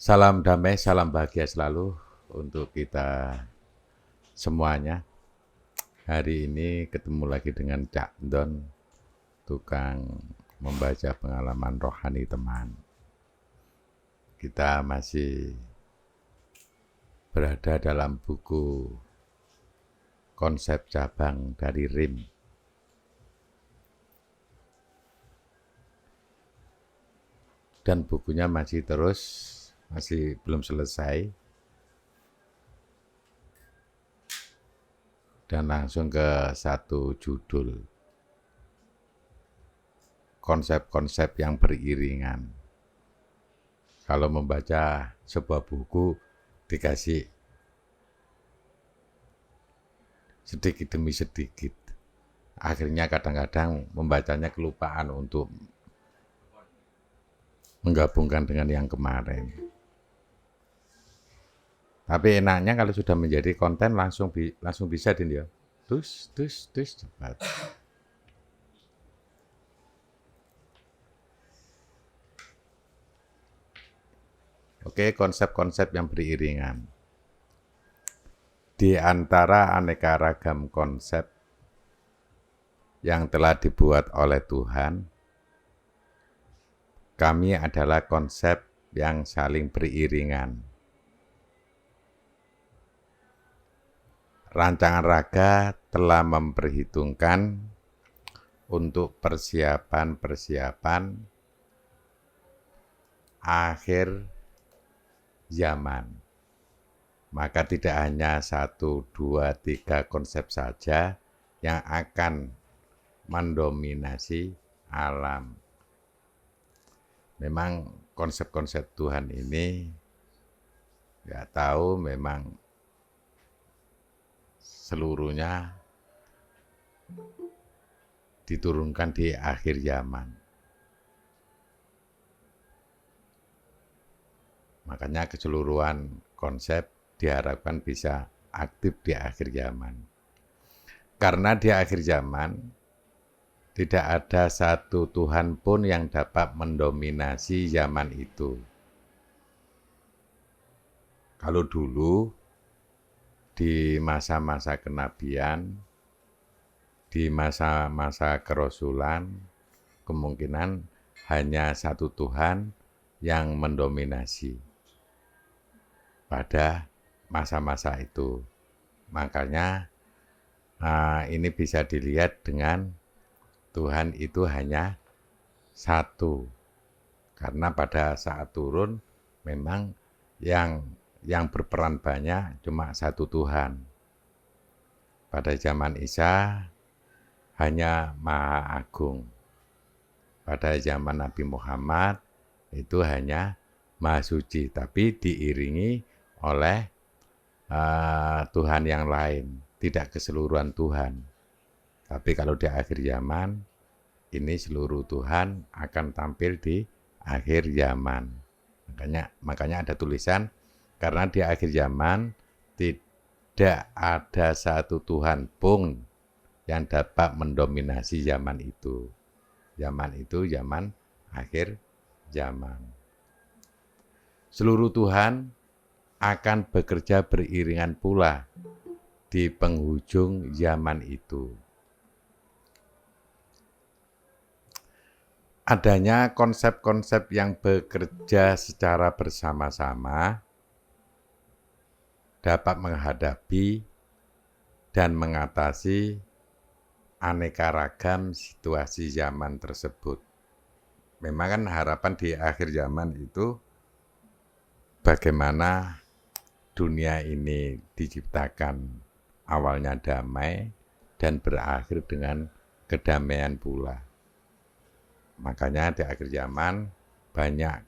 Salam damai, salam bahagia selalu untuk kita semuanya. Hari ini ketemu lagi dengan Cak Don, tukang membaca pengalaman rohani teman. Kita masih berada dalam buku konsep cabang dari RIM. Dan bukunya masih belum selesai. Dan langsung ke satu judul, konsep-konsep yang beriringan. Kalau membaca sebuah buku dikasih sedikit demi sedikit, akhirnya kadang-kadang membacanya kelupaan untuk menggabungkan dengan yang kemarin. Tapi enaknya kalau sudah menjadi konten langsung bisa din ya. Tus cepat. Oke, konsep-konsep yang beriringan. Di antara aneka ragam konsep yang telah dibuat oleh Tuhan, kami adalah konsep yang saling beriringan. Rancangan raga telah memperhitungkan untuk persiapan akhir zaman. Maka tidak hanya 1, 2, 3 konsep saja yang akan mendominasi alam. Memang konsep-konsep Tuhan ini nggak tahu memang seluruhnya diturunkan di akhir zaman. Makanya keseluruhan konsep diharapkan bisa aktif di akhir zaman. Karena di akhir zaman tidak ada satu Tuhan pun yang dapat mendominasi zaman itu. Kalau dulu di masa-masa kenabian, di masa-masa kerasulan, kemungkinan hanya satu Tuhan yang mendominasi pada masa-masa itu. Makanya ini bisa dilihat dengan Tuhan itu hanya satu. Karena pada saat turun memang yang berperan banyak cuma satu Tuhan. Pada zaman Isa hanya Maha Agung. Pada zaman Nabi Muhammad itu hanya Maha Suci, tapi diiringi oleh Tuhan yang lain, tidak keseluruhan Tuhan. Tapi kalau di akhir zaman, ini seluruh Tuhan akan tampil di akhir zaman. Makanya ada tulisan, karena di akhir zaman tidak ada satu Tuhan pun yang dapat mendominasi zaman itu. Zaman itu zaman akhir zaman. Seluruh Tuhan akan bekerja beriringan pula di penghujung zaman itu. Adanya konsep-konsep yang bekerja secara bersama-sama dapat menghadapi dan mengatasi aneka ragam situasi zaman tersebut. Memang kan harapan di akhir zaman itu bagaimana dunia ini diciptakan awalnya damai dan berakhir dengan kedamaian pula. Makanya di akhir zaman banyak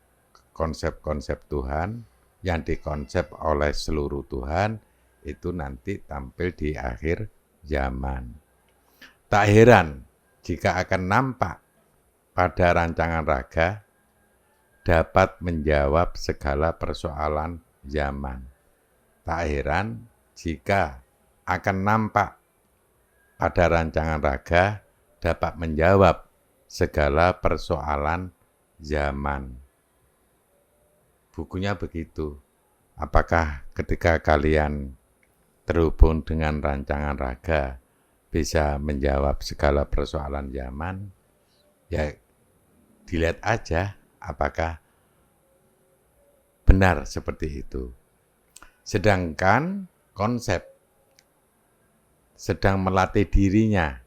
konsep-konsep Tuhan yang dikonsep oleh seluruh Tuhan itu nanti tampil di akhir zaman. Tak heran jika akan nampak pada rancangan raga dapat menjawab segala persoalan zaman. Tak heran jika akan nampak pada rancangan raga dapat menjawab segala persoalan zaman. bukunya begitu. Apakah ketika kalian terhubung dengan rancangan raga bisa menjawab segala persoalan zaman? Ya dilihat aja apakah benar seperti itu. Sedangkan konsep sedang melatih dirinya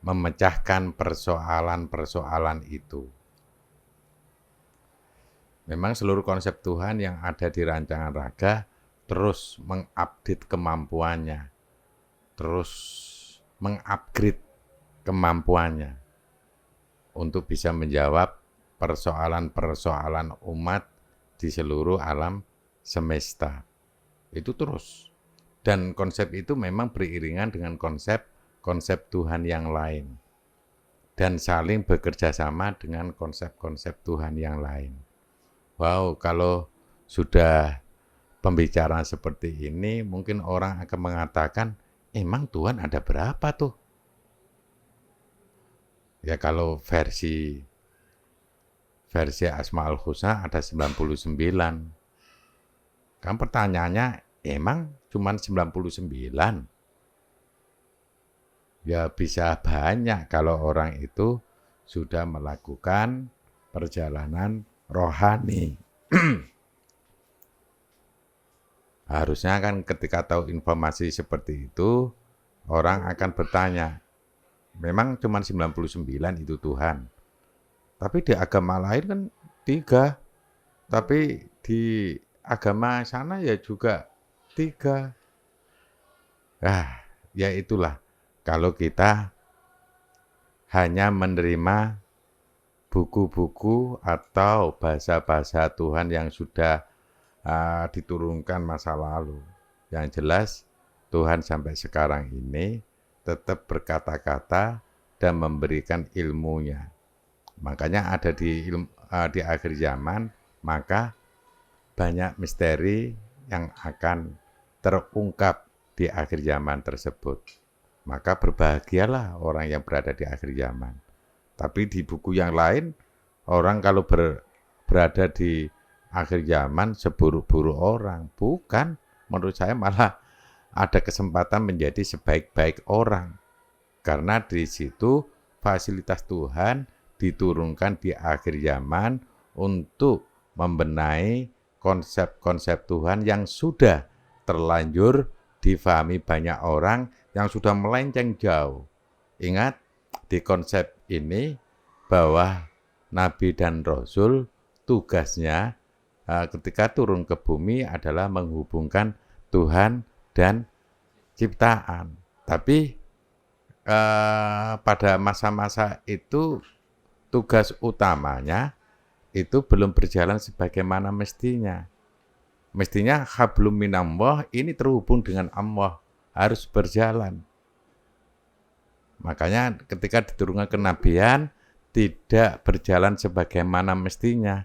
memecahkan persoalan-persoalan itu. Memang seluruh konsep Tuhan yang ada di rancangan raga terus mengupdate kemampuannya, terus mengupgrade kemampuannya untuk bisa menjawab persoalan-persoalan umat di seluruh alam semesta. Itu terus. Dan konsep itu memang beriringan dengan konsep Tuhan yang lain. Dan saling bekerja sama dengan konsep-konsep Tuhan yang lain. Wow, kalau sudah pembicaraan seperti ini, mungkin orang akan mengatakan, emang Tuhan ada berapa tuh? Ya kalau versi Asmaul Husna ada 99. Kan pertanyaannya, emang cuma 99? Ya bisa banyak kalau orang itu sudah melakukan perjalanan rohani. Harusnya kan ketika tahu informasi seperti itu, orang akan bertanya, memang cuma 99 itu Tuhan. Tapi di agama lain kan 3. Tapi di agama sana ya juga 3. Ya itulah. Kalau kita hanya menerima buku-buku atau bahasa-bahasa Tuhan yang sudah diturunkan masa lalu. Yang jelas Tuhan sampai sekarang ini tetap berkata-kata dan memberikan ilmunya. Makanya ada di akhir zaman, maka banyak misteri yang akan terungkap di akhir zaman tersebut. Maka berbahagialah orang yang berada di akhir zaman. Tapi di buku yang lain, orang kalau berada di akhir zaman seburuk-buruk orang. Bukan, menurut saya malah ada kesempatan menjadi sebaik-baik orang. Karena di situ fasilitas Tuhan diturunkan di akhir zaman untuk membenahi konsep-konsep Tuhan yang sudah terlanjur difahami banyak orang yang sudah melenceng jauh. Ingat, di konsep ini bahwa Nabi dan Rasul tugasnya ketika turun ke bumi adalah menghubungkan Tuhan dan ciptaan. Tapi pada masa-masa itu tugas utamanya itu belum berjalan sebagaimana mestinya. Mestinya hablum minallah ini terhubung dengan Allah, harus berjalan. Makanya ketika diturunkan kenabian tidak berjalan sebagaimana mestinya,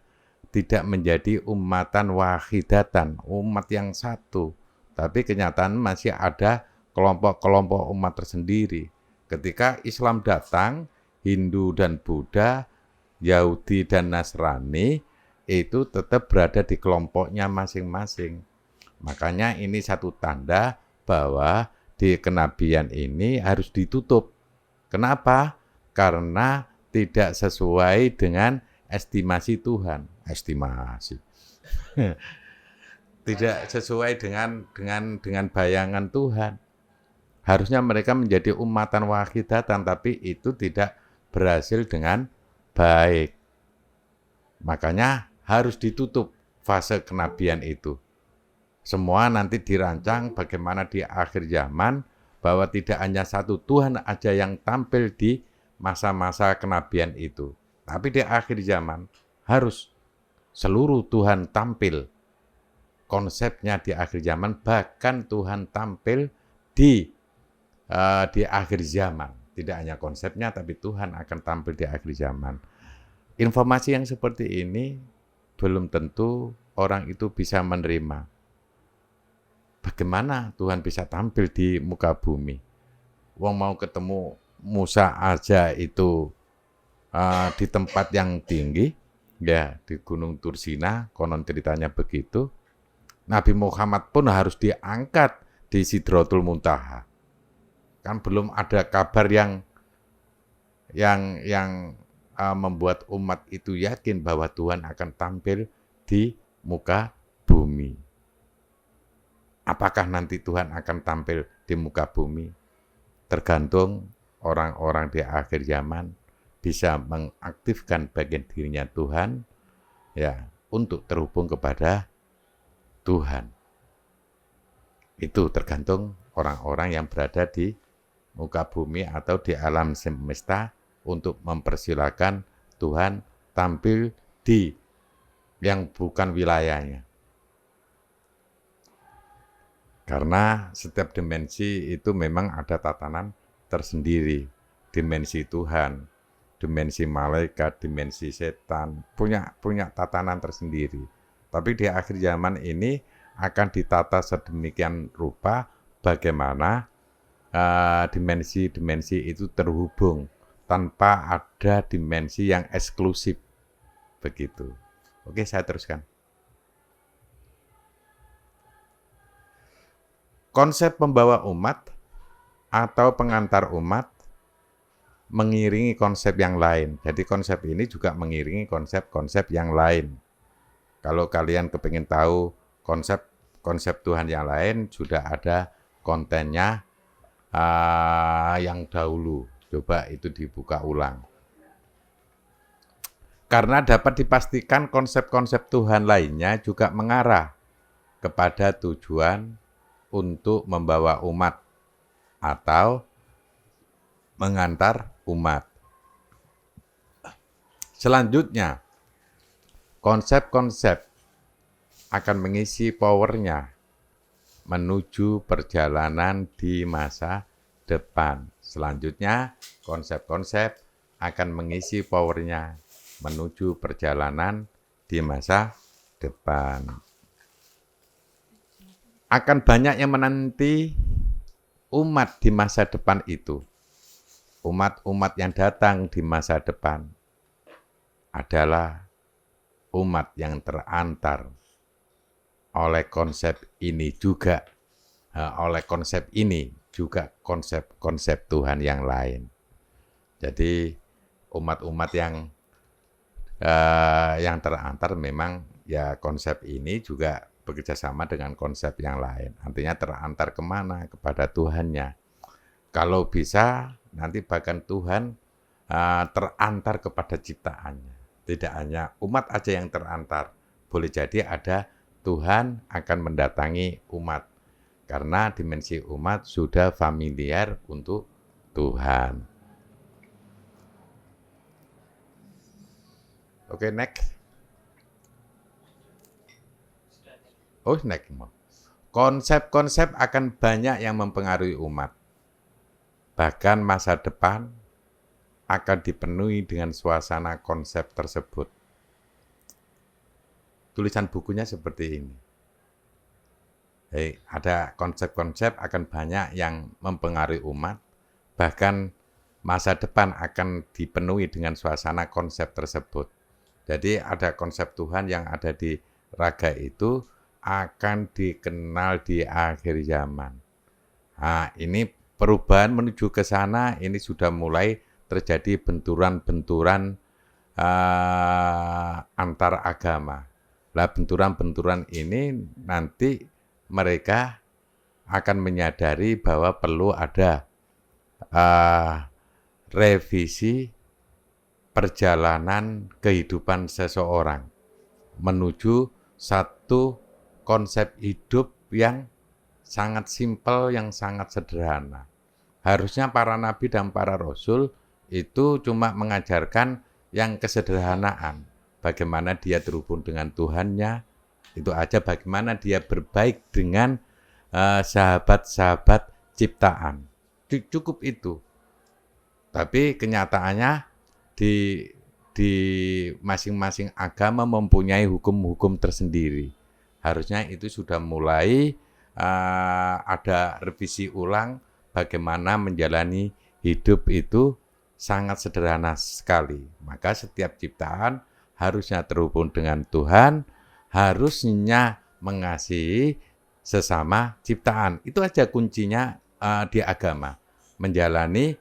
tidak menjadi ummatan wahidatan, umat yang satu. Tapi kenyataan masih ada kelompok-kelompok umat tersendiri. Ketika Islam datang, Hindu dan Buddha, Yahudi dan Nasrani itu tetap berada di kelompoknya masing-masing. Makanya ini satu tanda bahwa di kenabian ini harus ditutup. Kenapa? Karena tidak sesuai dengan estimasi Tuhan. Estimasi. Tidak sesuai dengan bayangan Tuhan. Harusnya mereka menjadi ummatan wahidatan, tapi itu tidak berhasil dengan baik. Makanya harus ditutup fase kenabian itu. Semua nanti dirancang bagaimana di akhir zaman bahwa tidak hanya satu Tuhan aja yang tampil di masa-masa kenabian itu. Tapi di akhir zaman harus seluruh Tuhan tampil. Konsepnya di akhir zaman, bahkan Tuhan tampil di akhir zaman. Tidak hanya konsepnya, tapi Tuhan akan tampil di akhir zaman. Informasi yang seperti ini belum tentu orang itu bisa menerima. Bagaimana Tuhan bisa tampil di muka bumi? Wong mau ketemu Musa aja itu di tempat yang tinggi, Ya, di Gunung Tursina, konon ceritanya begitu. Nabi Muhammad pun harus diangkat di Sidratul Muntaha. Kan belum ada kabar yang membuat umat itu yakin bahwa Tuhan akan tampil di muka bumi. Apakah nanti Tuhan akan tampil di muka bumi? Tergantung orang-orang di akhir zaman bisa mengaktifkan bagian dirinya Tuhan ya untuk terhubung kepada Tuhan. Itu tergantung orang-orang yang berada di muka bumi atau di alam semesta untuk mempersilakan Tuhan tampil di yang bukan wilayahnya. Karena setiap dimensi itu memang ada tatanan tersendiri. Dimensi Tuhan, dimensi malaikat, dimensi setan, punya tatanan tersendiri. Tapi di akhir zaman ini akan ditata sedemikian rupa bagaimana dimensi-dimensi itu terhubung tanpa ada dimensi yang eksklusif. Begitu. Oke, saya teruskan. Konsep pembawa umat atau pengantar umat mengiringi konsep yang lain. Jadi konsep ini juga mengiringi konsep-konsep yang lain. Kalau kalian kepingin tahu konsep Tuhan yang lain, sudah ada kontennya yang dahulu. Coba itu dibuka ulang. Karena dapat dipastikan konsep-konsep Tuhan lainnya juga mengarah kepada tujuan untuk membawa umat atau mengantar umat. Selanjutnya, konsep-konsep akan mengisi powernya menuju perjalanan di masa depan. Selanjutnya, konsep-konsep akan mengisi powernya menuju perjalanan di masa depan. Akan banyak yang menanti umat di masa depan itu. Umat-umat yang datang di masa depan adalah umat yang terantar oleh konsep ini juga, konsep-konsep Tuhan yang lain. Jadi umat-umat yang terantar memang ya konsep ini juga bekerja sama dengan konsep yang lain. Artinya terantar kemana? Kepada Tuhannya. Kalau bisa nanti bahkan Tuhan terantar kepada ciptaannya. Tidak hanya umat aja yang terantar. Boleh jadi ada Tuhan akan mendatangi umat. Karena dimensi umat sudah familiar untuk Tuhan. Oke, next. Oh, next. Konsep-konsep akan banyak yang mempengaruhi umat. Bahkan masa depan akan dipenuhi dengan suasana konsep tersebut. Tulisan bukunya seperti ini. Ada konsep-konsep akan banyak yang mempengaruhi umat. Bahkan masa depan akan dipenuhi dengan suasana konsep tersebut. Jadi ada konsep Tuhan yang ada di raga itu akan dikenal di akhir zaman. Nah, ini perubahan menuju ke sana, ini sudah mulai terjadi benturan-benturan antar agama. Nah, benturan-benturan ini nanti mereka akan menyadari bahwa perlu ada revisi perjalanan kehidupan seseorang menuju satu konsep hidup yang sangat simpel, yang sangat sederhana. Harusnya para nabi dan para rasul itu cuma mengajarkan yang kesederhanaan. Bagaimana dia terhubung dengan Tuhannya, itu aja, bagaimana dia berbaik dengan sahabat-sahabat ciptaan. Cukup itu. Tapi kenyataannya di masing-masing agama mempunyai hukum-hukum tersendiri. Harusnya itu sudah mulai ada revisi ulang bagaimana menjalani hidup itu sangat sederhana sekali. Maka setiap ciptaan harusnya terhubung dengan Tuhan, harusnya mengasihi sesama ciptaan. Itu aja kuncinya di agama. Menjalani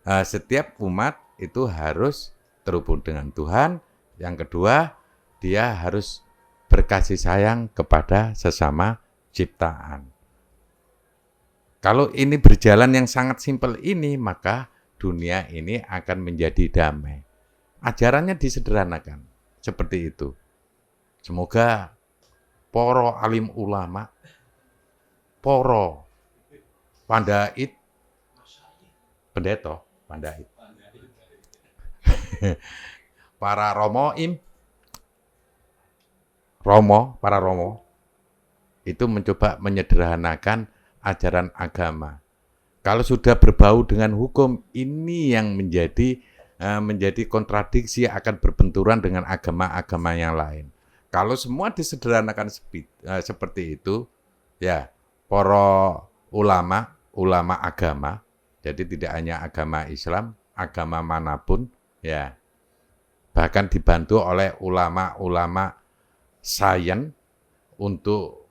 setiap umat itu harus terhubung dengan Tuhan. Yang kedua, dia harus berkasih sayang kepada sesama ciptaan. Kalau ini berjalan yang sangat simpel ini, maka dunia ini akan menjadi damai. Ajarannya disederhanakan, seperti itu. Semoga poro alim ulama, poro pandait, pendeta, pandait, para para romo, itu mencoba menyederhanakan ajaran agama. Kalau sudah berbau dengan hukum, ini yang menjadi kontradiksi, akan berbenturan dengan agama-agama yang lain. Kalau semua disederhanakan seperti itu, ya para ulama agama, jadi tidak hanya agama Islam, agama manapun, ya bahkan dibantu oleh ulama-ulama sains untuk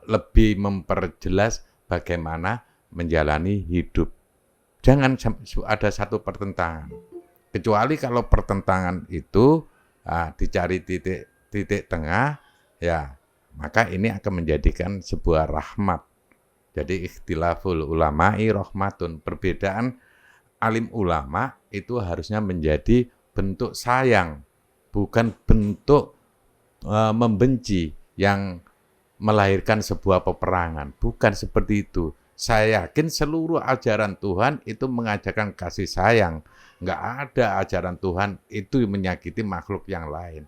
lebih memperjelas bagaimana menjalani hidup. Jangan ada satu pertentangan. Kecuali kalau pertentangan itu dicari titik tengah, ya maka ini akan menjadikan sebuah rahmat. Jadi ikhtilaful ulama'i rahmatun. Perbedaan alim ulama itu harusnya menjadi bentuk sayang, bukan bentuk membenci yang melahirkan sebuah peperangan. Bukan seperti itu. Saya yakin seluruh ajaran Tuhan itu mengajarkan kasih sayang. Nggak ada ajaran Tuhan itu menyakiti makhluk yang lain.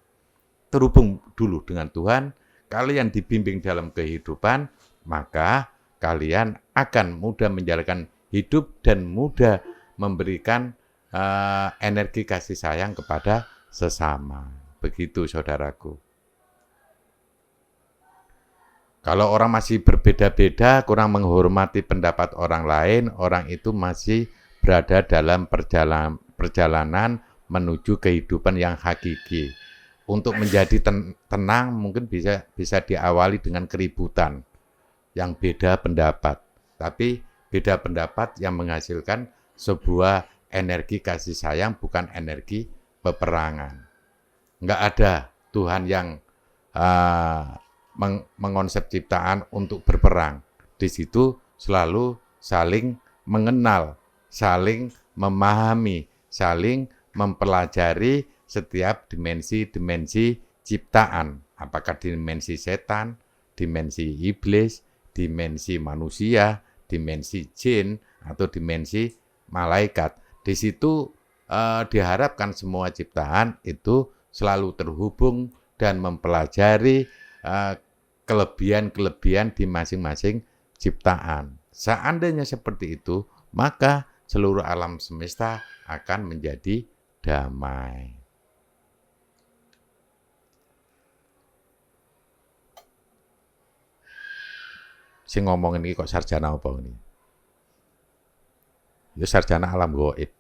Terhubung dulu dengan Tuhan, kalian dibimbing dalam kehidupan, maka kalian akan mudah menjalankan hidup dan mudah memberikan energi kasih sayang kepada sesama. Begitu saudaraku. Kalau orang masih berbeda-beda, kurang menghormati pendapat orang lain, orang itu masih berada dalam perjalanan menuju kehidupan yang hakiki. Untuk menjadi tenang mungkin bisa diawali dengan keributan yang beda pendapat. Tapi beda pendapat yang menghasilkan sebuah energi kasih sayang, bukan energi peperangan. Enggak ada Tuhan yang mengonsep ciptaan untuk berperang. Di situ selalu saling mengenal, saling memahami, saling mempelajari setiap dimensi-dimensi ciptaan. Apakah dimensi setan, dimensi iblis, dimensi manusia, dimensi jin, atau dimensi malaikat. Di situ diharapkan semua ciptaan itu selalu terhubung dan mempelajari kelebihan-kelebihan di masing-masing ciptaan. Seandainya seperti itu, maka seluruh alam semesta akan menjadi damai. Si ngomong ini kok sarjana apa ini? Ya sarjana alam gaib.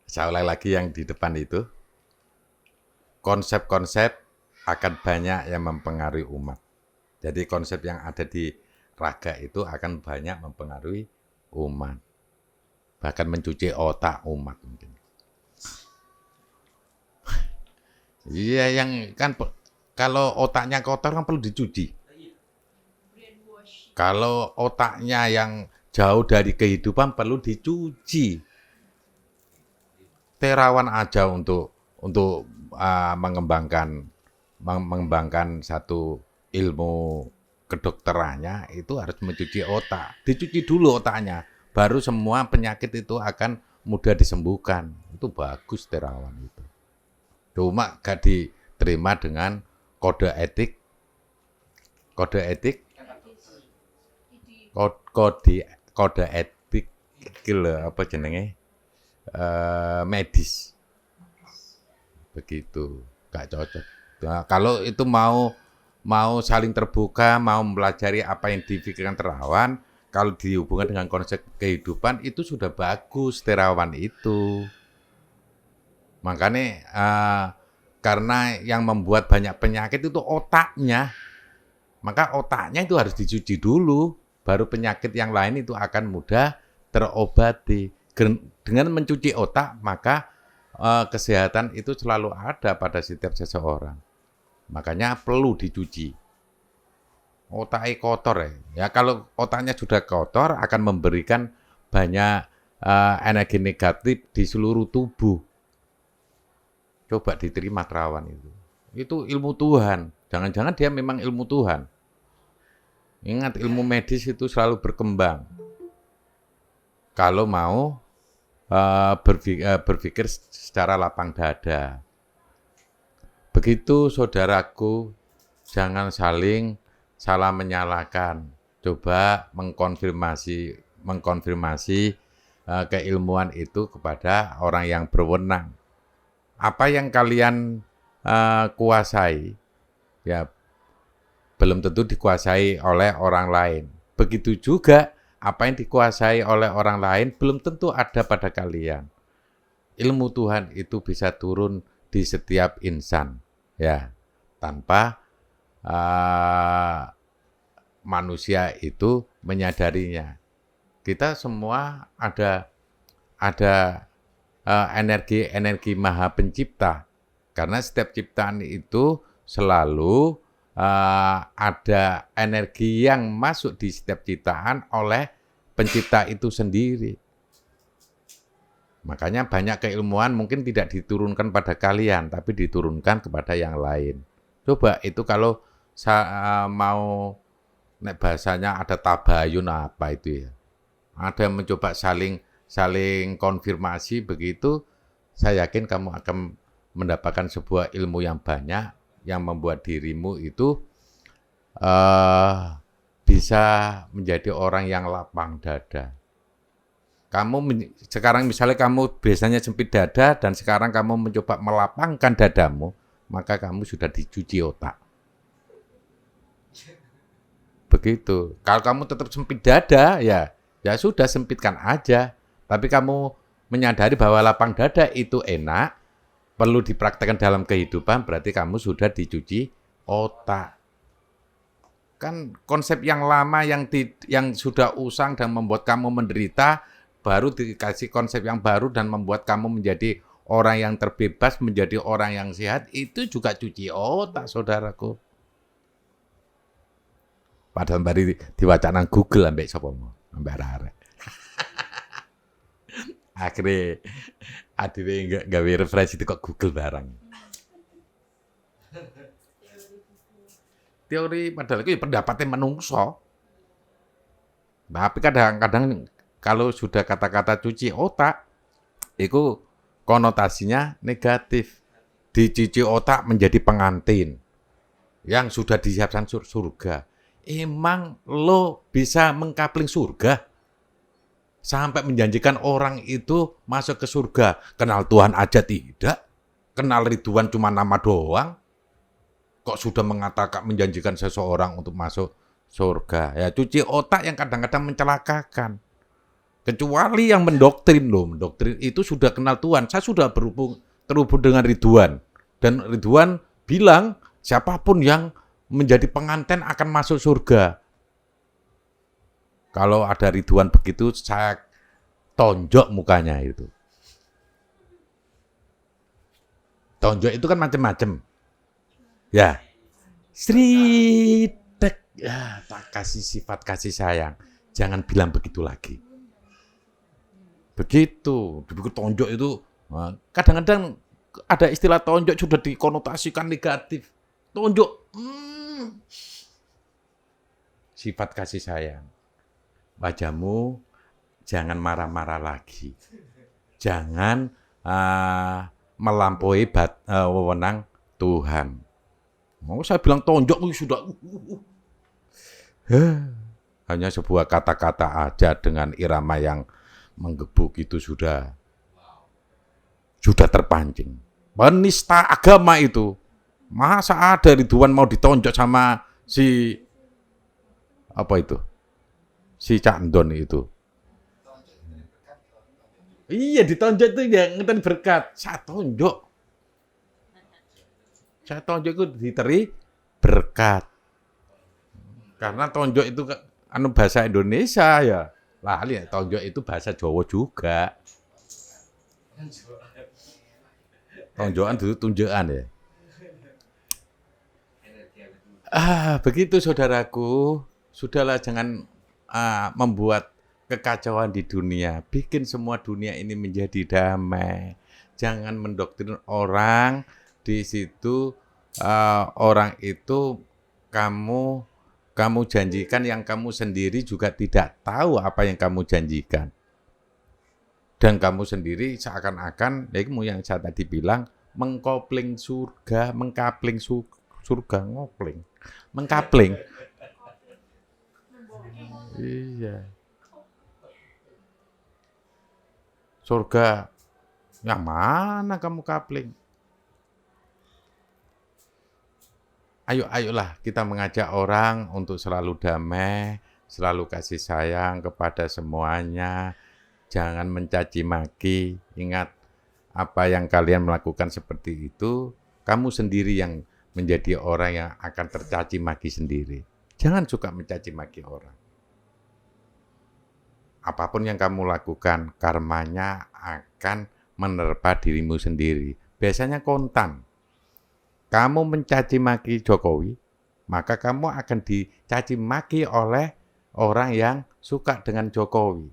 Saya ulang lagi yang di depan itu. Konsep-konsep akan banyak yang mempengaruhi umat. Jadi konsep yang ada di raga itu akan banyak mempengaruhi umat. Bahkan mencuci otak umat mungkin. Iya, yang kan kalau otaknya kotor kan perlu dicuci. Kalau otaknya yang jauh dari kehidupan perlu dicuci. Terawan aja untuk mengembangkan satu ilmu kedokterannya itu harus mencuci otak. Dicuci dulu otaknya, baru semua penyakit itu akan mudah disembuhkan. Itu bagus terawan itu. Cuma gak diterima dengan kode etik, kode etik apa jenenge medis, begitu, gak cocok. Nah, kalau itu mau mau saling terbuka, mau mempelajari apa yang dipikirkan terawan, kalau dihubungkan dengan konsep kehidupan itu sudah bagus terawan itu. Makanya karena yang membuat banyak penyakit itu otaknya. Maka otaknya itu harus dicuci dulu, baru penyakit yang lain itu akan mudah terobati. Dengan mencuci otak, maka kesehatan itu selalu ada pada setiap seseorang. Makanya perlu dicuci. Otaknya kotor ya. Ya kalau otaknya sudah kotor akan memberikan banyak energi negatif di seluruh tubuh. Coba diterima terawan itu. Itu ilmu Tuhan. Jangan-jangan dia memang ilmu Tuhan. Ingat, ilmu medis itu selalu berkembang. Kalau mau berpikir secara lapang dada. Begitu saudaraku, jangan saling salah menyalahkan. Coba mengkonfirmasi keilmuan itu kepada orang yang berwenang. Apa yang kalian kuasai, ya belum tentu dikuasai oleh orang lain. Begitu juga apa yang dikuasai oleh orang lain belum tentu ada pada kalian. Ilmu Tuhan itu bisa turun di setiap insan, ya, tanpa manusia itu menyadarinya. Kita semua ada energi Maha Pencipta, karena setiap ciptaan itu selalu ada energi yang masuk di setiap ciptaan oleh pencipta itu sendiri. Makanya banyak keilmuan mungkin tidak diturunkan pada kalian, tapi diturunkan kepada yang lain. Coba itu kalau mau bahasanya ada tabayun apa itu ya. Ada yang mencoba saling konfirmasi, begitu saya yakin kamu akan mendapatkan sebuah ilmu yang banyak yang membuat dirimu itu bisa menjadi orang yang lapang dada. Sekarang misalnya kamu biasanya sempit dada dan sekarang kamu mencoba melapangkan dadamu, maka kamu sudah dicuci otak. Begitu. Kalau kamu tetap sempit dada, ya sudah sempitkan aja. Tapi kamu menyadari bahwa lapang dada itu enak, perlu dipraktekkan dalam kehidupan, berarti kamu sudah dicuci otak. Kan konsep yang lama yang sudah usang dan membuat kamu menderita, baru dikasih konsep yang baru dan membuat kamu menjadi orang yang terbebas, menjadi orang yang sehat, itu juga cuci otak, saudaraku. Padahal bari diwacanan Google ambek sapa mau, ambek arek. Akhirnya adewe gawe referensi kok Google barang. Teori padahal itu pendapatnya menungso. Tapi kadang-kadang kalau sudah kata-kata cuci otak, itu konotasinya negatif. Dicuci otak menjadi pengantin yang sudah disiapkan surga. Emang lo bisa mengkapling surga? Sampai menjanjikan orang itu masuk ke surga. Kenal Tuhan aja tidak. Kenal Ridwan cuma nama doang. Kok sudah mengatakan menjanjikan seseorang untuk masuk surga. Ya cuci otak yang kadang-kadang mencelakakan. Kecuali yang mendoktrin loh. Mendoktrin itu sudah kenal Tuhan. Saya sudah terhubung dengan Ridwan. Dan Ridwan bilang siapapun yang menjadi pengantin akan masuk surga. Kalau ada Ridwan begitu, saya tonjok mukanya itu. Tonjok itu kan macam-macam. Ya, Sritek, ya, tak kasih sifat kasih sayang. Jangan bilang begitu lagi. Begitu, dipikir tonjok itu, kadang-kadang ada istilah tonjok sudah dikonotasikan negatif. Tonjok, sifat kasih sayang. Wajahmu jangan marah-marah lagi. Jangan melampaui wewenang Tuhan. Mau saya bilang tonjok sudah hanya sebuah kata-kata aja dengan irama yang menggebuk itu sudah terpancing. Penista agama itu. Masa ada Ridwan mau ditonjok sama si apa itu? Si Cak Ndon itu. Iya, ditonjok itu yang ngeten berkat. Saya tonjok itu diteri berkat. Karena tonjok itu anu bahasa Indonesia ya. Lah, tonjok itu bahasa Jawa juga. Tonjokan itu tunjukan ya. Begitu saudaraku. Sudahlah jangan membuat kekacauan di dunia. Bikin semua dunia ini menjadi damai. Jangan mendoktrin orang di situ. Orang itu kamu janjikan yang kamu sendiri juga tidak tahu apa yang kamu janjikan. Dan kamu sendiri seakan-akan, ya yang saya tadi bilang, mengkopling surga, mengkapling surga, ngopling, mengkapling. Iya. Surga, yang mana kamu kapling? Ayolah kita mengajak orang untuk selalu damai, selalu kasih sayang kepada semuanya. Jangan mencaci maki. Ingat, apa yang kalian melakukan seperti itu, kamu sendiri yang menjadi orang yang akan tercaci maki sendiri. Jangan suka mencaci maki orang. Apapun yang kamu lakukan, karmanya akan menerpa dirimu sendiri. Biasanya kontan. Kamu mencaci maki Jokowi, maka kamu akan dicaci maki oleh orang yang suka dengan Jokowi.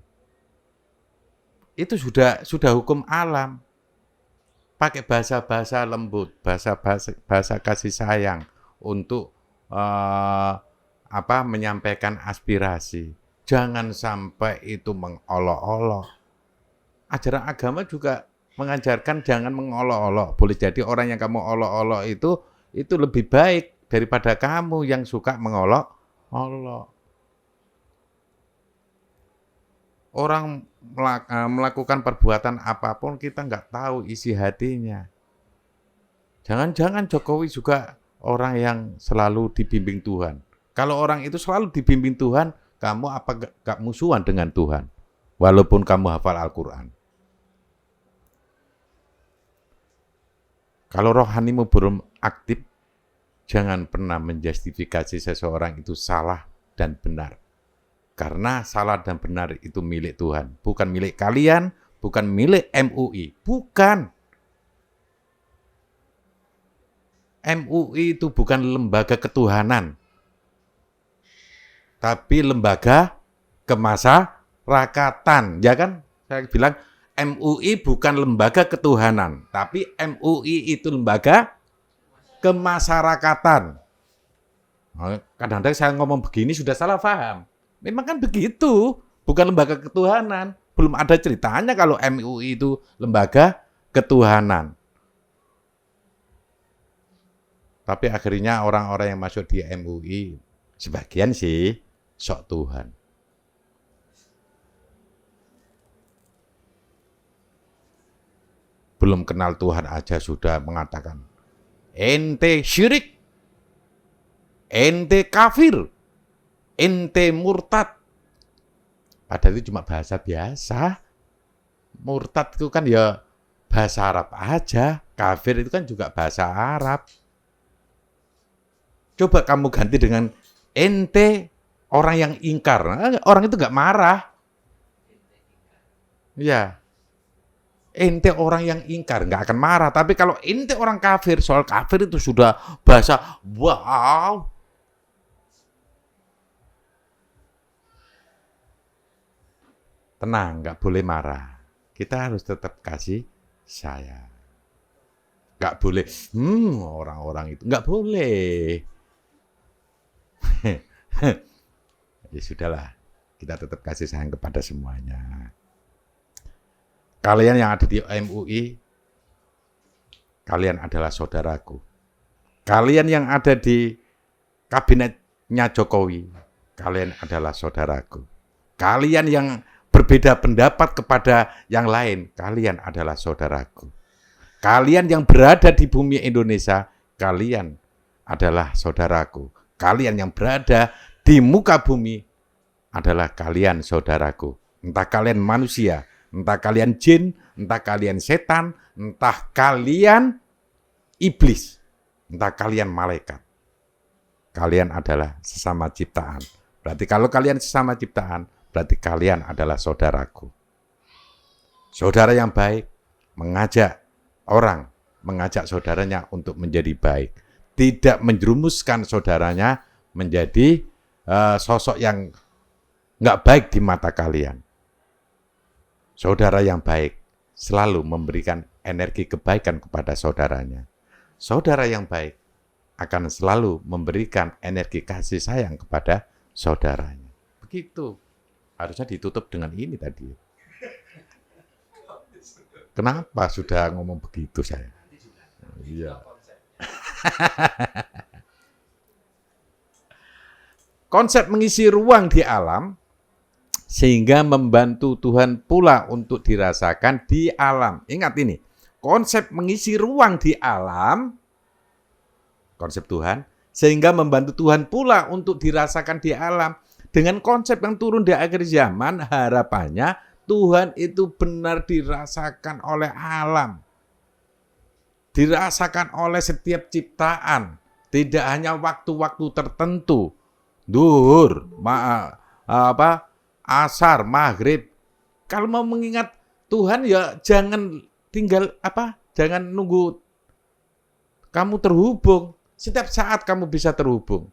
Itu sudah hukum alam. Pakai bahasa-bahasa lembut, bahasa kasih sayang untuk menyampaikan aspirasi. Jangan sampai itu mengolok-olok. Ajaran agama juga mengajarkan jangan mengolok-olok. Boleh jadi orang yang kamu olok-olok itu lebih baik daripada kamu yang suka mengolok-olok. Orang melakukan perbuatan apapun kita nggak tahu isi hatinya. Jangan-jangan Jokowi juga orang yang selalu dibimbing Tuhan. Kalau orang itu selalu dibimbing Tuhan, kamu apa nggak musuhan dengan Tuhan? Walaupun kamu hafal Al-Quran. Kalau rohanimu belum aktif, jangan pernah menjustifikasi seseorang itu salah dan benar. Karena salah dan benar itu milik Tuhan. Bukan milik kalian, bukan milik MUI. Bukan. MUI itu bukan lembaga ketuhanan. Tapi lembaga kemasyarakatan. Ya kan? Saya bilang, MUI bukan lembaga ketuhanan. Tapi MUI itu lembaga kemasyarakatan. Kadang-kadang saya ngomong begini sudah salah paham. Memang kan begitu, bukan lembaga ketuhanan. Belum ada ceritanya kalau MUI itu lembaga ketuhanan. Tapi akhirnya orang-orang yang masuk di MUI, sebagian sih sok Tuhan. Belum kenal Tuhan aja sudah mengatakan, ente syirik, ente kafir, ente murtad. Padahal itu cuma bahasa biasa. Murtad itu kan ya bahasa Arab aja. Kafir itu kan juga bahasa Arab. Coba kamu ganti dengan ente orang yang ingkar. Orang itu nggak marah. Ya. Ente orang yang ingkar nggak akan marah. Tapi kalau ente orang kafir, soal kafir itu sudah bahasa wow. Tenang, nggak boleh marah. Kita harus tetap kasih sayang. Nggak boleh, orang-orang itu. Nggak boleh. Ya sudahlah, kita tetap kasih sayang kepada semuanya. Kalian yang ada di MUI, kalian adalah saudaraku. Kalian yang ada di kabinetnya Jokowi, kalian adalah saudaraku. Kalian yang berbeda pendapat kepada yang lain, kalian adalah saudaraku. Kalian yang berada di bumi Indonesia, kalian adalah saudaraku. Kalian yang berada di muka bumi adalah kalian saudaraku. Entah kalian manusia, entah kalian jin, entah kalian setan, entah kalian iblis, entah kalian malaikat. Kalian adalah sesama ciptaan. Berarti kalau kalian sesama ciptaan, berarti kalian adalah saudaraku. Saudara yang baik mengajak orang, mengajak saudaranya untuk menjadi baik. Tidak menjerumuskan saudaranya menjadi sosok yang nggak baik di mata kalian. Saudara yang baik selalu memberikan energi kebaikan kepada saudaranya. Saudara yang baik akan selalu memberikan energi kasih sayang kepada saudaranya. Begitu. Harusnya ditutup dengan ini tadi. Kenapa sudah ngomong begitu saya? Iya. Konsep mengisi ruang di alam sehingga membantu Tuhan pula untuk dirasakan di alam. Ingat ini, konsep mengisi ruang di alam, konsep Tuhan, sehingga membantu Tuhan pula untuk dirasakan di alam. Dengan konsep yang turun di akhir zaman, harapannya Tuhan itu benar dirasakan oleh alam. Dirasakan oleh setiap ciptaan. Tidak hanya waktu-waktu tertentu. Duhur, asar, maghrib. Kalau mau mengingat Tuhan ya jangan jangan nunggu kamu terhubung. Setiap saat kamu bisa terhubung.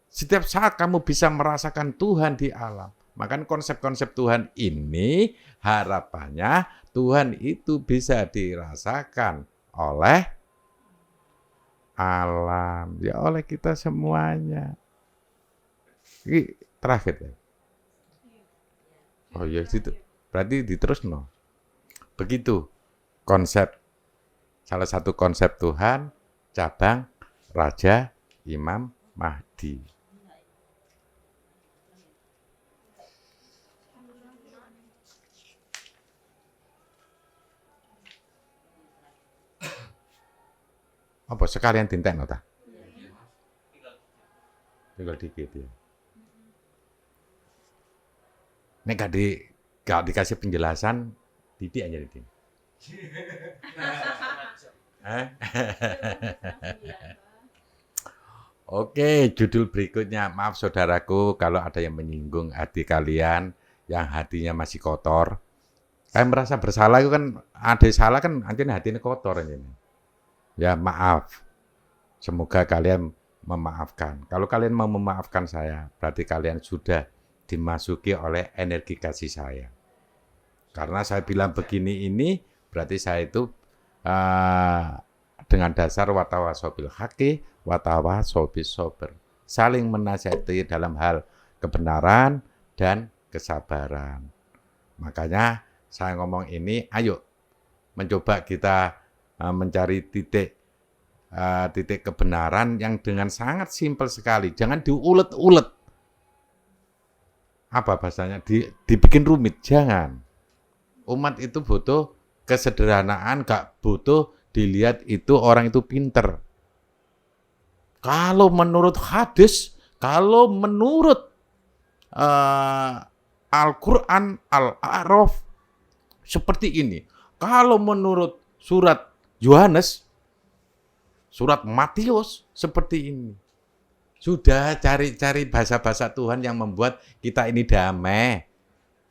Setiap saat kamu bisa merasakan Tuhan di alam. Maka konsep-konsep Tuhan ini harapannya Tuhan itu bisa dirasakan oleh alam. Ya oleh kita semuanya. Ini terakhir ya. Oh ya situ. Berarti diterus no. Begitu konsep, salah satu konsep Tuhan, cabang Raja Imam Mahdi. Apa sekalian tintek nota? Tinggal dikit ya. Ini gak dikasih penjelasan, titik aja di sini. Oke, judul berikutnya. Maaf saudaraku kalau ada yang menyinggung hati kalian yang hatinya masih kotor. Saya merasa bersalah itu kan, ada salah kan artinya hatinya kotor ini. Ya maaf. Semoga kalian memaafkan. Kalau kalian mau memaafkan saya, berarti kalian sudah dimasuki oleh energi kasih saya. Karena saya bilang begini ini, berarti saya itu dengan dasar watawasobil haqi, watawasobil sober. Saling menasihati dalam hal kebenaran dan kesabaran. Makanya saya ngomong ini, ayo mencoba kita mencari titik kebenaran yang dengan sangat simpel sekali. Jangan diulet-ulet. Apa bahasanya? Dibikin rumit. Jangan. Umat itu butuh kesederhanaan, gak butuh dilihat itu orang itu pinter. Kalau menurut hadis, kalau menurut Al-Quran, Al-A'raf, seperti ini. Kalau menurut surat Yohanes, surat Matius, seperti ini. Sudah cari-cari bahasa-bahasa Tuhan yang membuat kita ini damai.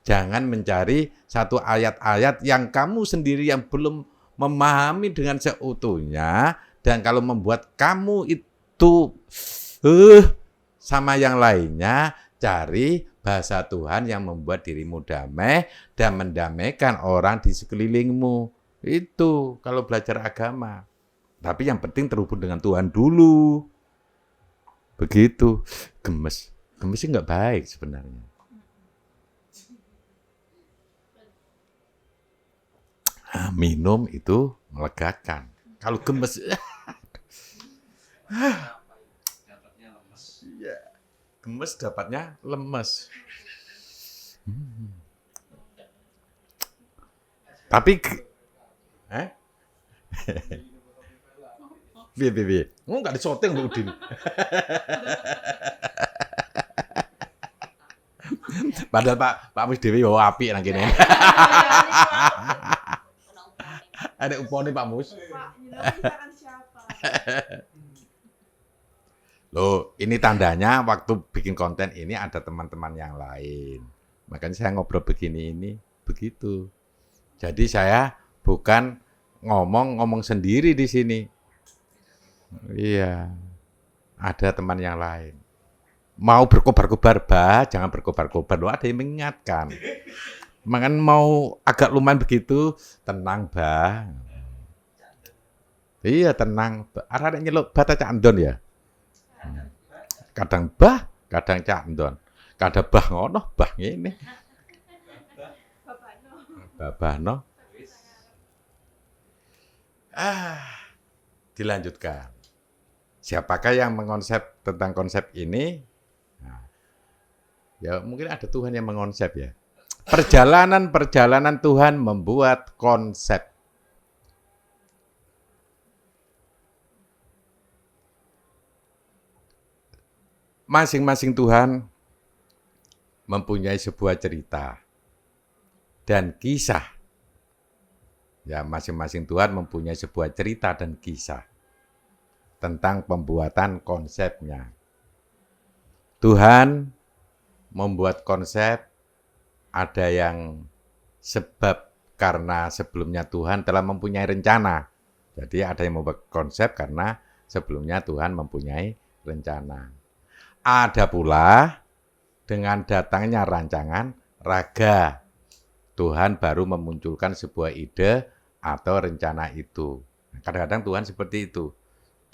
Jangan mencari satu ayat-ayat yang kamu sendiri yang belum memahami dengan seutuhnya. Dan kalau membuat kamu itu sama yang lainnya, cari bahasa Tuhan yang membuat dirimu damai dan mendamaikan orang di sekelilingmu. Itu kalau belajar agama. Tapi yang penting terhubung dengan Tuhan dulu. Begitu. Gemes. Gemes sih nggak baik sebenarnya. Minum itu melegakan. Kalau gemes, gemes dapatnya lemes. Tapi, Piye. Enggak disoting lho Udin. Padahal Pak Mus dhewe yo apik nang kene. Ada upone Pak Mus. Pak, misalkan siapa? Loh, ini tandanya waktu bikin konten ini ada teman-teman yang lain. Makanya saya ngobrol begini ini begitu. Jadi saya bukan ngomong sendiri di sini. Iya. Ada teman yang lain. Mau berkobar-kobar, bah, jangan berkobar-kobar. Loh, ada yang mengingatkan. Makanya mau agak lumayan begitu, tenang, bah. Iya, tenang. Arek nyeluk bata Cak Andon ya. Kadang bah, kadang Cak Andon. Kadang bah ngono, bah ngene. Babano. Dilanjutkan. Siapakah yang mengonsep tentang konsep ini? Nah, ya mungkin ada Tuhan yang mengonsep ya. Perjalanan Tuhan membuat konsep. Masing-masing Tuhan mempunyai sebuah cerita dan kisah. Ya, masing-masing Tuhan mempunyai sebuah cerita dan kisah tentang pembuatan konsepnya. Tuhan membuat konsep, ada yang sebab karena sebelumnya Tuhan telah mempunyai rencana. Jadi ada yang membuat konsep karena sebelumnya Tuhan mempunyai rencana. Ada pula dengan datangnya rancangan raga. Tuhan baru memunculkan sebuah ide atau rencana itu. Kadang-kadang Tuhan seperti itu.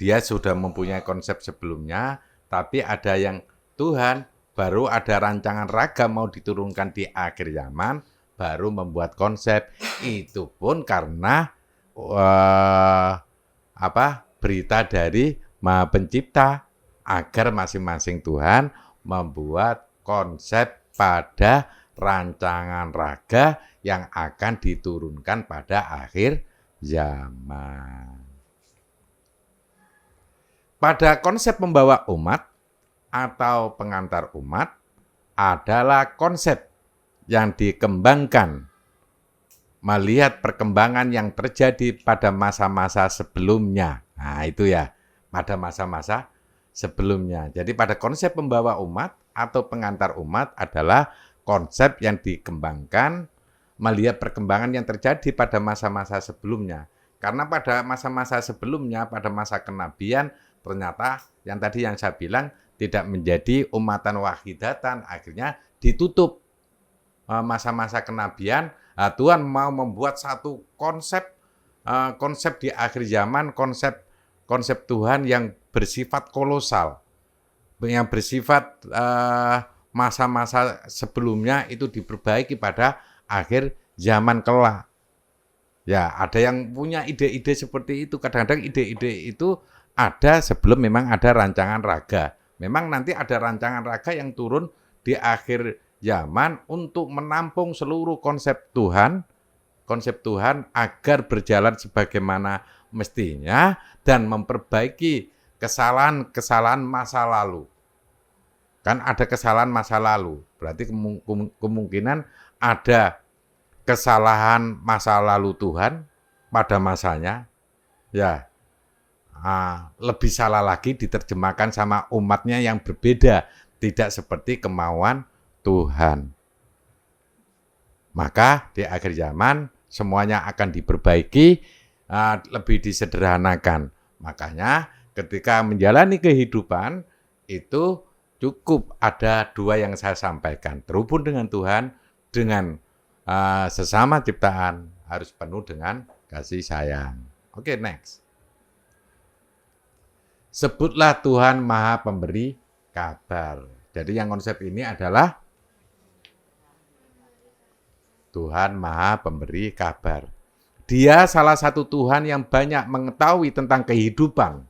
Dia sudah mempunyai konsep sebelumnya, tapi ada yang Tuhan baru ada rancangan raga mau diturunkan di akhir zaman, baru membuat konsep. Itu pun karena berita dari Maha Pencipta, agar masing-masing Tuhan membuat konsep pada rancangan raga yang akan diturunkan pada akhir zaman. Pada konsep membawa umat atau pengantar umat adalah konsep yang dikembangkan melihat perkembangan yang terjadi pada masa-masa sebelumnya. Nah, itu ya, pada masa-masa sebelumnya. Jadi pada konsep membawa umat atau pengantar umat adalah konsep yang dikembangkan melihat perkembangan yang terjadi pada masa-masa sebelumnya. Karena pada masa-masa sebelumnya, pada masa kenabian, ternyata yang tadi yang saya bilang tidak menjadi umatan wahidatan, akhirnya ditutup masa-masa kenabian. Nah, Tuhan mau membuat satu konsep di akhir zaman, konsep Tuhan yang bersifat kolosal, yang bersifat masa-masa sebelumnya itu diperbaiki pada akhir zaman kelak. Ya, ada yang punya ide-ide seperti itu. Kadang-kadang ide-ide itu ada sebelum memang ada rancangan raga. Memang nanti ada rancangan raga yang turun di akhir zaman untuk menampung seluruh konsep Tuhan agar berjalan sebagaimana mestinya dan memperbaiki kesalahan-kesalahan masa lalu. Kan ada kesalahan masa lalu, berarti kemungkinan ada kesalahan masa lalu Tuhan pada masanya, ya lebih salah lagi diterjemahkan sama umatnya yang berbeda, tidak seperti kemauan Tuhan. Maka di akhir zaman semuanya akan diperbaiki, lebih disederhanakan. Makanya ketika menjalani kehidupan itu cukup ada dua yang saya sampaikan. Terhubung dengan Tuhan, dengan sesama ciptaan, harus penuh dengan kasih sayang. Oke, next. Sebutlah Tuhan Maha Pemberi kabar. Jadi yang konsep ini adalah Tuhan Maha Pemberi kabar. Dia salah satu Tuhan yang banyak mengetahui tentang kehidupan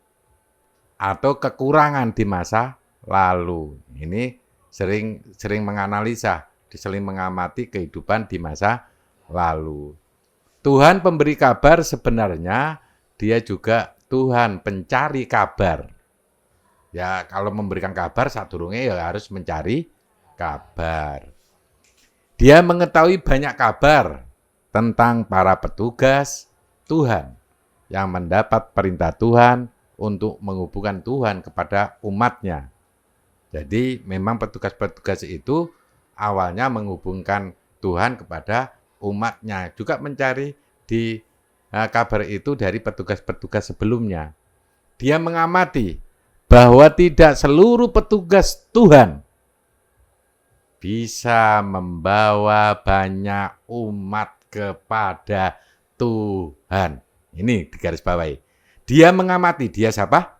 atau kekurangan di masa lalu. Ini sering menganalisa, sering mengamati kehidupan di masa lalu. Tuhan pemberi kabar sebenarnya dia juga Tuhan pencari kabar. Ya, kalau memberikan kabar sadurunge ya harus mencari kabar. Dia mengetahui banyak kabar tentang para petugas Tuhan yang mendapat perintah Tuhan untuk menghubungkan Tuhan kepada umatnya. Jadi memang petugas-petugas itu awalnya menghubungkan Tuhan kepada umatnya. Juga mencari kabar itu dari petugas-petugas sebelumnya. Dia mengamati bahwa tidak seluruh petugas Tuhan bisa membawa banyak umat kepada Tuhan. Ini digarisbawahi. Dia mengamati, dia siapa?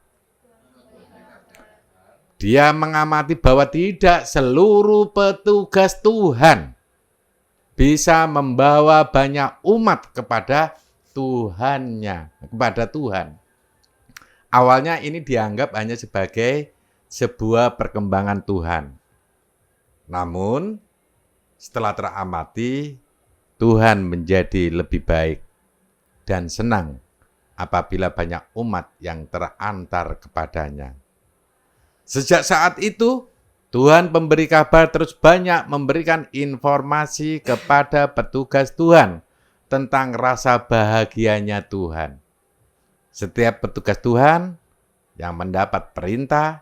Dia mengamati bahwa tidak seluruh petugas Tuhan bisa membawa banyak umat kepada Tuhannya, kepada Tuhan. Awalnya ini dianggap hanya sebagai sebuah perkembangan Tuhan. Namun, setelah teramati, Tuhan menjadi lebih baik dan senang apabila banyak umat yang terantar kepadanya. Sejak saat itu, Tuhan pemberi kabar terus banyak memberikan informasi kepada petugas Tuhan tentang rasa bahagianya Tuhan. Setiap petugas Tuhan yang mendapat perintah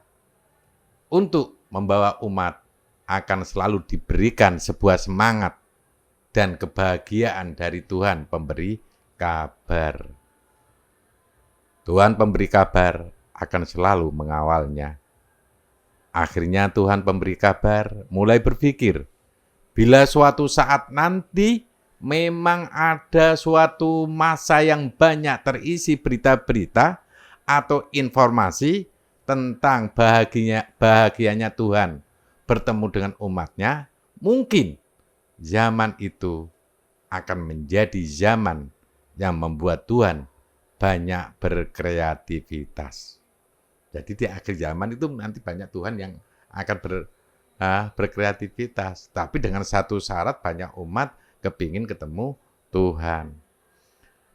untuk membawa umat akan selalu diberikan sebuah semangat dan kebahagiaan dari Tuhan pemberi kabar. Tuhan pemberi kabar akan selalu mengawalnya. Akhirnya Tuhan pemberi kabar mulai berpikir, bila suatu saat nanti memang ada suatu masa yang banyak terisi berita-berita atau informasi tentang bahagianya Tuhan bertemu dengan umatnya, mungkin zaman itu akan menjadi zaman yang membuat Tuhan banyak berkreativitas. Jadi di akhir zaman itu nanti banyak Tuhan yang akan berkreativitas. Tapi dengan satu syarat, banyak umat kepingin ketemu Tuhan.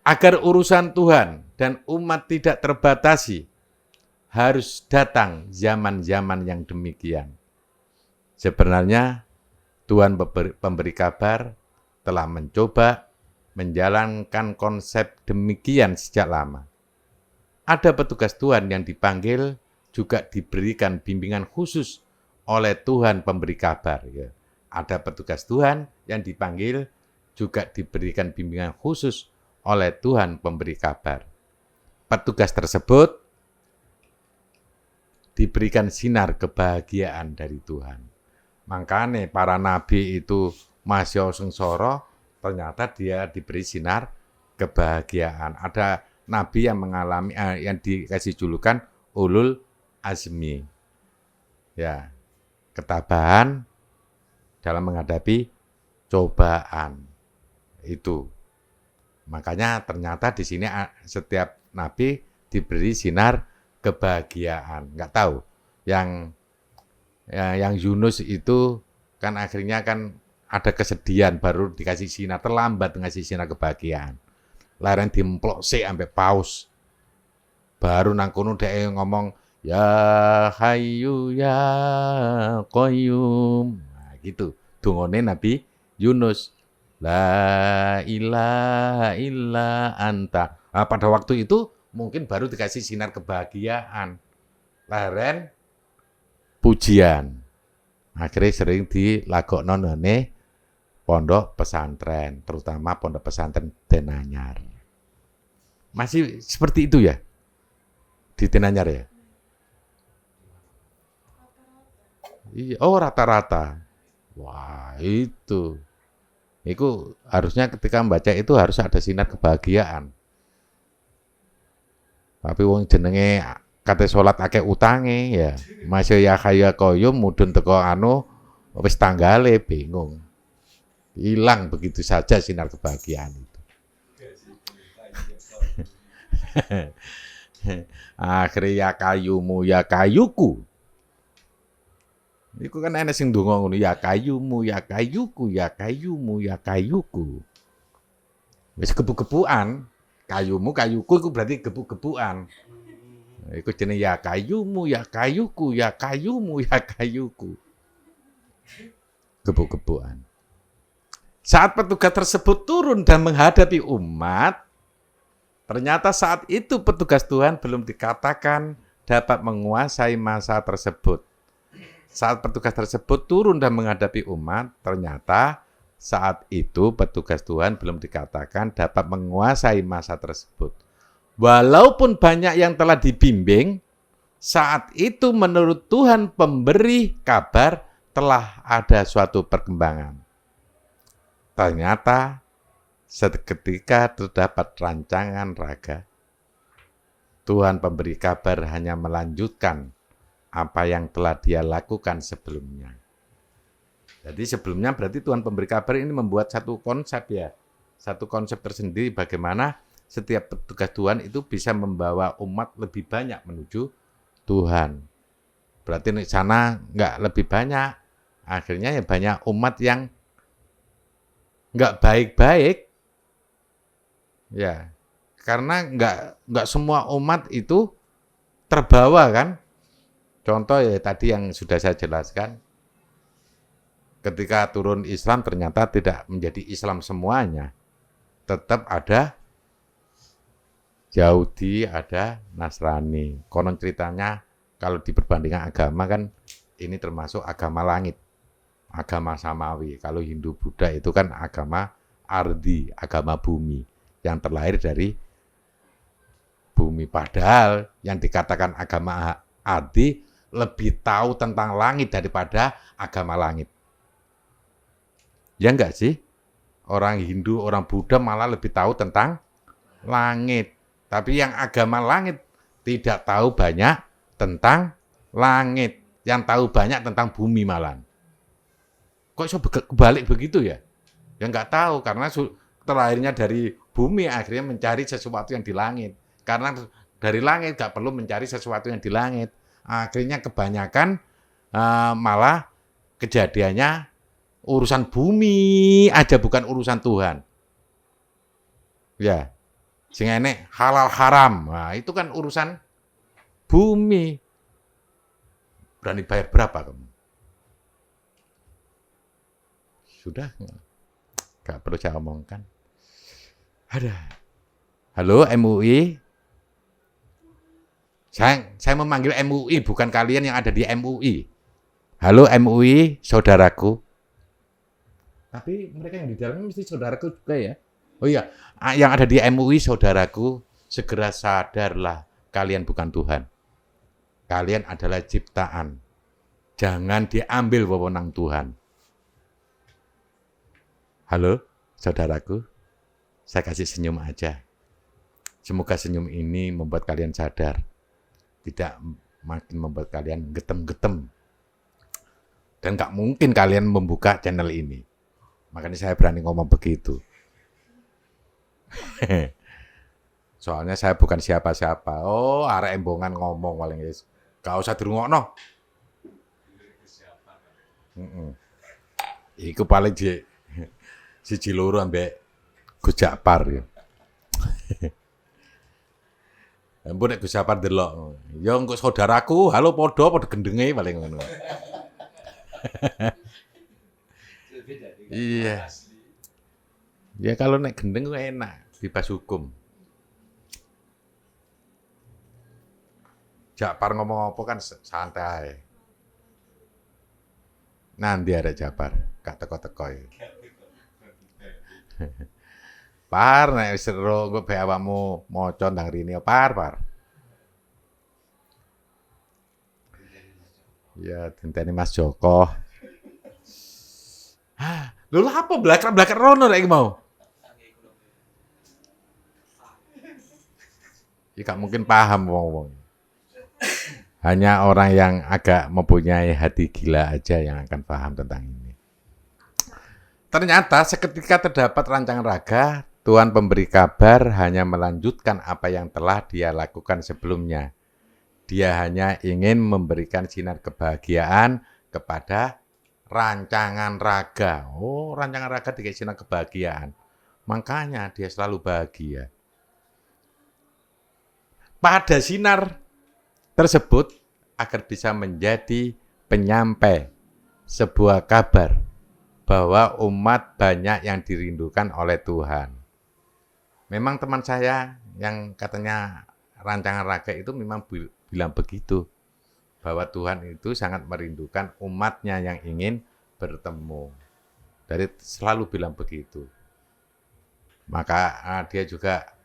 Agar urusan Tuhan dan umat tidak terbatasi, harus datang zaman-zaman yang demikian. Sebenarnya Tuhan pemberi kabar telah mencoba menjalankan konsep demikian sejak lama. Ada petugas Tuhan yang dipanggil juga diberikan bimbingan khusus oleh Tuhan pemberi kabar. Ya. Ada petugas Tuhan yang dipanggil juga diberikan bimbingan khusus oleh Tuhan pemberi kabar. Petugas tersebut diberikan sinar kebahagiaan dari Tuhan. Makanya para nabi itu masih sengsara, ternyata dia diberi sinar kebahagiaan. Ada nabi yang mengalami yang dikasih julukan ulul azmi. Ya, ketabahan dalam menghadapi cobaan. Itu. Makanya ternyata di sini setiap nabi diberi sinar kebahagiaan. Enggak tahu. Yang Yunus itu kan akhirnya kan ada kesedihan baru dikasih sinar, terlambat ngasih sinar kebahagiaan. Laren dimplosik sampai paus. Baru nang kono dhek ngomong ya hayyu ya qayyum. Nah, gitu. Dungane Nabi Yunus. La ilaha illa anta. Nah, pada waktu itu mungkin baru dikasih sinar kebahagiaan. Laren pujian. Akhirnya sering dilagokno nane pondok pesantren, terutama pondok pesantren Denanyar. Masih seperti itu ya? Di Denanyar ya? Iya, oh rata-rata. Wah, itu. Itu harusnya ketika membaca itu harus ada sinar kebahagiaan. Tapi wong jenenge kate salat akeh utange ya. Masih ya kaya koyum mudun teko wis tanggale bingung. Hilang begitu saja sinar kebahagiaan itu. Akhirnya ya kayumu ya kayuku. Iku kan ana sing ndonga ngono ya kayumu ya kayuku ya kayumu ya kayuku. Wis kebu-kebuan Kayumu, kayuku itu berarti gebuk-gebukan. Iku jenenge ya kayumu, ya kayuku, ya kayumu, ya kayuku. Gebuk-gebukan. Saat petugas tersebut turun dan menghadapi umat, ternyata saat itu petugas Tuhan belum dikatakan dapat menguasai masa tersebut. Saat petugas tersebut turun dan menghadapi umat, ternyata saat itu petugas Tuhan belum dikatakan dapat menguasai masa tersebut. Walaupun banyak yang telah dibimbing, saat itu menurut Tuhan pemberi kabar telah ada suatu perkembangan. Ternyata seketika terdapat rancangan raga. Tuhan pemberi kabar hanya melanjutkan apa yang telah dia lakukan sebelumnya. Jadi sebelumnya berarti Tuhan pemberi kabar ini membuat satu konsep ya. Satu konsep tersendiri bagaimana setiap petugas Tuhan itu bisa membawa umat lebih banyak menuju Tuhan. Berarti di sana nggak lebih banyak. Akhirnya ya banyak umat yang nggak baik-baik. Ya, karena nggak semua umat itu terbawa kan. Contoh ya tadi yang sudah saya jelaskan. Ketika turun Islam ternyata tidak menjadi Islam semuanya. Tetap ada Yahudi, ada Nasrani. Konon ceritanya kalau di perbandingan agama kan ini termasuk agama langit. Agama samawi. Kalau Hindu Buddha itu kan agama ardi, agama bumi yang terlahir dari bumi. Padahal yang dikatakan agama ardi lebih tahu tentang langit daripada agama langit. Ya enggak sih? Orang Hindu, orang Buddha malah lebih tahu tentang langit. Tapi yang agama langit tidak tahu banyak tentang langit. Yang tahu banyak tentang bumi malah. Kok bisa kebalik begitu ya? Ya nggak tahu, karena terlahirnya dari bumi akhirnya mencari sesuatu yang di langit. Karena dari langit nggak perlu mencari sesuatu yang di langit. Akhirnya kebanyakan malah kejadiannya urusan bumi aja, bukan urusan Tuhan. Ya, sing enek halal haram. Nah, itu kan urusan bumi. Berani bayar berapa kamu? Sudah, nggak perlu saya omongkan. Ada. Halo MUI. Saya memanggil MUI, bukan kalian yang ada di MUI. Halo MUI, saudaraku. Tapi mereka yang di dalamnya mesti saudaraku juga ya. Oh iya, yang ada di MUI saudaraku, segera sadarlah kalian bukan Tuhan. Kalian adalah ciptaan. Jangan diambil wewenang Tuhan. Halo, saudaraku, saya kasih senyum aja. Semoga senyum ini membuat kalian sadar, tidak makin membuat kalian getem-getem. Dan nggak mungkin kalian membuka channel ini. Makanya saya berani ngomong begitu. Soalnya saya bukan siapa-siapa. Oh, arek embongan ngomong paling guys. Gak usah dirungokno. Iku paling siji loro ambek Gus Jakpar ya. Ampun nek Gus Jakpar delok. Ya engko saudaraku, halo padha gendenge paling ngono. Iya. Ya kalau nek gendeng kok enak, bebas hukum. Jakpar ngomong apa kan santai. Nanti ada Jakpar, gak teko-teko ya. Par, nek wis seru gue be awakmu maca ndang rene par. Ya, tenteni Mas Joko. Lho apa blakar-blakar rono rek mau? Ya gak mungkin paham wong-wong. Hanya orang yang agak mempunyai hati gila aja yang akan paham tentang ini. Ternyata seketika terdapat rancangan raga, Tuhan pemberi kabar hanya melanjutkan apa yang telah dia lakukan sebelumnya. Dia hanya ingin memberikan sinar kebahagiaan kepada rancangan raga. Oh, rancangan raga dikasih sinar kebahagiaan. Makanya dia selalu bahagia. pada sinar tersebut agar bisa menjadi penyampai sebuah kabar bahwa umat banyak yang dirindukan oleh Tuhan. Memang teman saya yang katanya rancangan raga itu memang bilang begitu, bahwa Tuhan itu sangat merindukan umatnya yang ingin bertemu. Dari selalu bilang begitu. Maka dia juga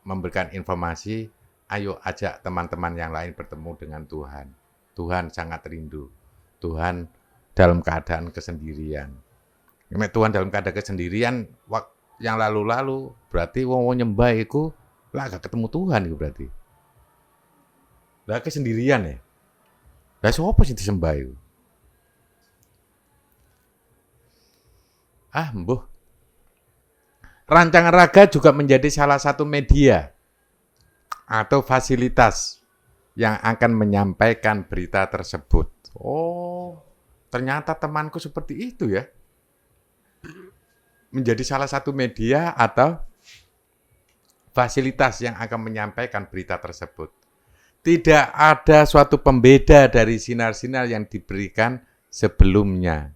memberikan informasi, ayo ajak teman-teman yang lain bertemu dengan Tuhan. Tuhan sangat rindu. Tuhan dalam keadaan kesendirian. Tuhan dalam keadaan kesendirian, yang lalu-lalu berarti wong nyembah iku lah gak ketemu Tuhan itu berarti. Lah kesendirian ya. Lah sapa sing disembah iku? Mbuh. Rancangan raga juga menjadi salah satu media atau fasilitas yang akan menyampaikan berita tersebut. Oh, ternyata temanku seperti itu ya. Menjadi salah satu media atau fasilitas yang akan menyampaikan berita tersebut. Tidak ada suatu pembeda dari sinar-sinar yang diberikan sebelumnya.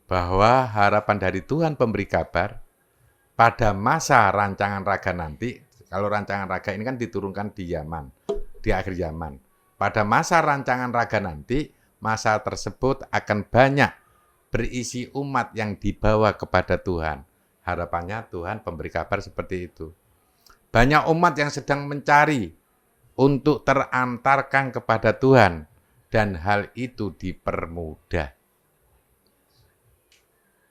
Bahwa harapan dari Tuhan pemberi kabar, pada masa rancangan raga nanti, kalau rancangan raga ini kan diturunkan di Yaman, di akhir zaman. Pada masa rancangan raga nanti, masa tersebut akan banyak berisi umat yang dibawa kepada Tuhan. Harapannya Tuhan pemberi kabar seperti itu. Banyak umat yang sedang mencari untuk terantarkan kepada Tuhan, dan hal itu dipermudah.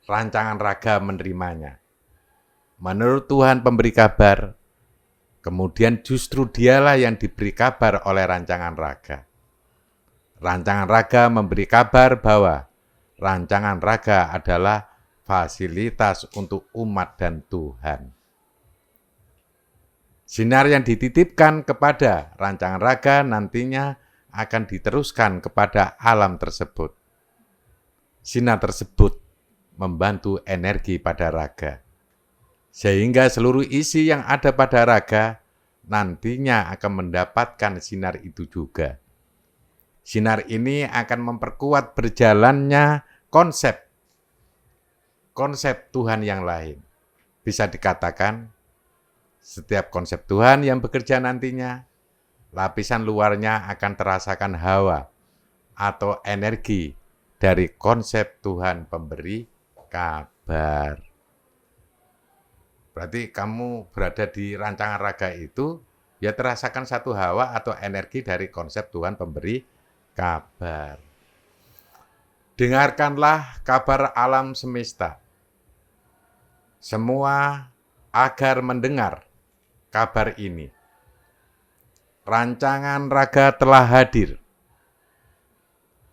Rancangan raga menerimanya. Menurut Tuhan pemberi kabar, kemudian justru dialah yang diberi kabar oleh rancangan raga. Rancangan raga memberi kabar bahwa rancangan raga adalah fasilitas untuk umat dan Tuhan. Sinar yang dititipkan kepada rancangan raga nantinya akan diteruskan kepada alam tersebut. Sinar tersebut membantu energi pada raga. Sehingga seluruh isi yang ada pada raga nantinya akan mendapatkan sinar itu juga. Sinar ini akan memperkuat berjalannya konsep Tuhan yang lain. Bisa dikatakan, setiap konsep Tuhan yang bekerja nantinya, lapisan luarnya akan terasakan hawa atau energi dari konsep Tuhan pemberi kabar. Berarti kamu berada di rancangan raga itu, ya terasakan satu hawa atau energi dari konsep Tuhan pemberi kabar. Dengarkanlah kabar alam semesta. Semua agar mendengar kabar ini. Rancangan raga telah hadir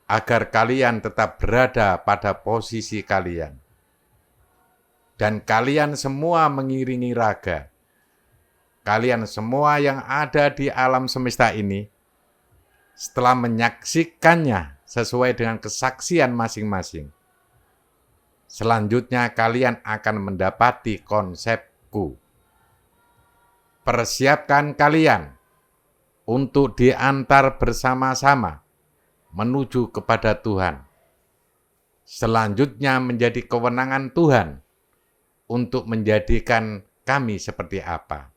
agar kalian tetap berada pada posisi kalian. Dan kalian semua mengiringi raga. Kalian semua yang ada di alam semesta ini, setelah menyaksikannya sesuai dengan kesaksian masing-masing, selanjutnya kalian akan mendapati konsepku. Persiapkan kalian untuk diantar bersama-sama menuju kepada Tuhan. Selanjutnya menjadi kewenangan Tuhan untuk menjadikan kami seperti apa.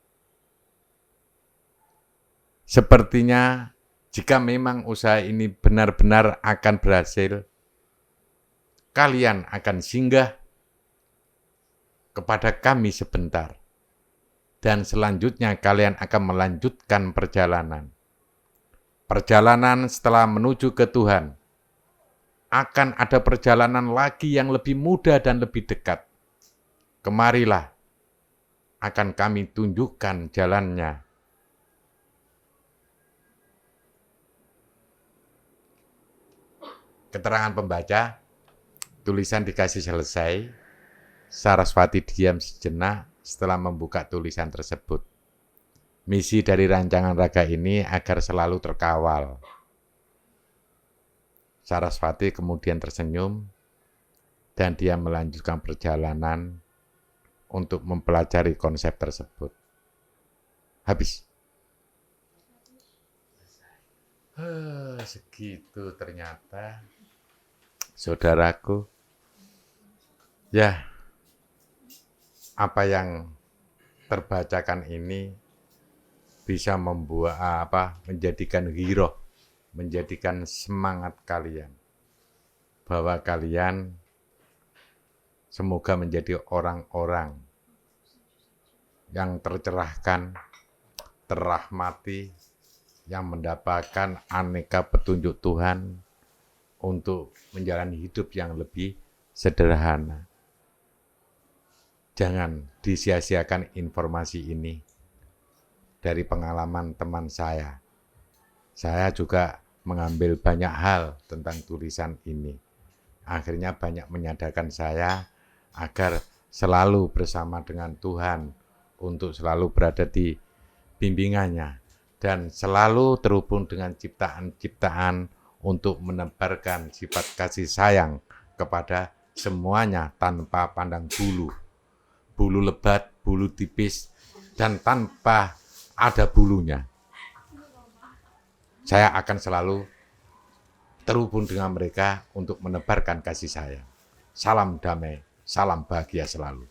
Sepertinya jika memang usaha ini benar-benar akan berhasil, kalian akan singgah kepada kami sebentar. Dan selanjutnya kalian akan melanjutkan perjalanan. Perjalanan setelah menuju ke Tuhan. Akan ada perjalanan lagi yang lebih mudah dan lebih dekat. Kemarilah, akan kami tunjukkan jalannya. Keterangan pembaca, tulisan dikasih selesai, Saraswati diam sejenak setelah membuka tulisan tersebut. Misi dari rancangan raga ini agar selalu terkawal. Saraswati kemudian tersenyum, dan dia melanjutkan perjalanan untuk mempelajari konsep tersebut. Habis. Segitu ternyata, saudaraku. Ya, apa yang terbacakan ini bisa menjadikan giroh, menjadikan semangat kalian, bahwa kalian semoga menjadi orang-orang yang tercerahkan, terrahmati, yang mendapatkan aneka petunjuk Tuhan untuk menjalani hidup yang lebih sederhana. Jangan disia-siakan informasi ini. Dari pengalaman teman saya juga mengambil banyak hal tentang tulisan ini. Akhirnya banyak menyadarkan saya agar selalu bersama dengan Tuhan, untuk selalu berada di bimbingannya, dan selalu terhubung dengan ciptaan-ciptaan untuk menebarkan sifat kasih sayang kepada semuanya tanpa pandang bulu lebat, bulu tipis, dan tanpa ada bulunya. Saya akan selalu terhubung dengan mereka untuk menebarkan kasih sayang. Salam damai, salam bahagia selalu.